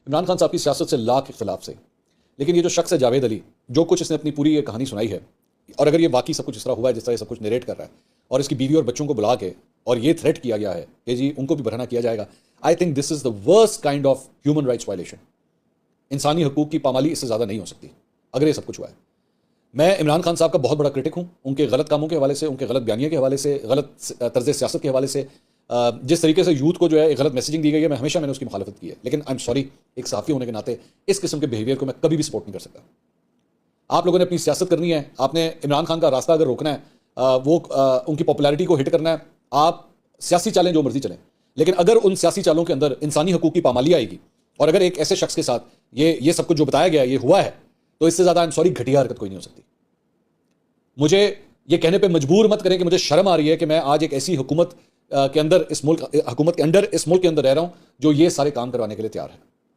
عمران خان صاحب کی سیاست سے لاکھ اختلاف سے، لیکن یہ جو شخص ہے جاوید علی، جو کچھ اس نے اپنی پوری یہ کہانی سنائی ہے، اور اگر یہ واقعی سب کچھ اس طرح ہوا ہے جس طرح یہ سب کچھ نریٹ کر رہا ہے، اور اس کی بیوی اور بچوں کو بلا کے اور یہ تھریٹ کیا گیا ہے کہ جی ان کو بھی برہنہ کیا جائے گا، I think this is the worst kind of human rights violation. انسانی حقوق کی پامالی اس سے زیادہ نہیں ہو سکتی اگر یہ سب کچھ ہوا ہے. میں عمران خان صاحب کا بہت بڑا کرٹک ہوں، ان کے غلط کاموں کے حوالے سے، ان کے غلط بیانیے کے حوالے سے، غلط طرز سیاست کے حوالے سے، جس طریقے سے یوتھ کو جو ہے ایک غلط میسیجنگ دی گئی ہے، میں نے اس کی مخالفت کی ہے. لیکن آئی ایم سوری، ایک صحافی ہونے کے ناطے اس قسم کے بیہیویئر کو میں کبھی بھی سپورٹ نہیں کر سکتا. آپ لوگوں نے اپنی سیاست کرنی ہے، آپ نے عمران خان کا راستہ اگر روکنا ہے، وہ ان کی پاپولیرٹی کو ہٹ کرنا ہے، آپ سیاسی چالیں جو مرضی چلیں، لیکن اگر ان سیاسی چالوں کے اندر انسانی حقوق کی پامالی آئے گی، اور اگر ایک ایسے شخص کے ساتھ یہ سب کچھ جو بتایا گیا یہ ہوا ہے، تو اس سے زیادہ آئی ایم سوری گھٹیا حرکت کوئی نہیں ہو سکتی. مجھے یہ کہنے پہ مجبور مت کریں کہ مجھے شرم آ رہی ہے کہ میں آج ایک ایسی حکومت کے اندر اس ملک کے اندر رہ رہا ہوں جو یہ سارے کام کروانے کے لیے تیار ہے.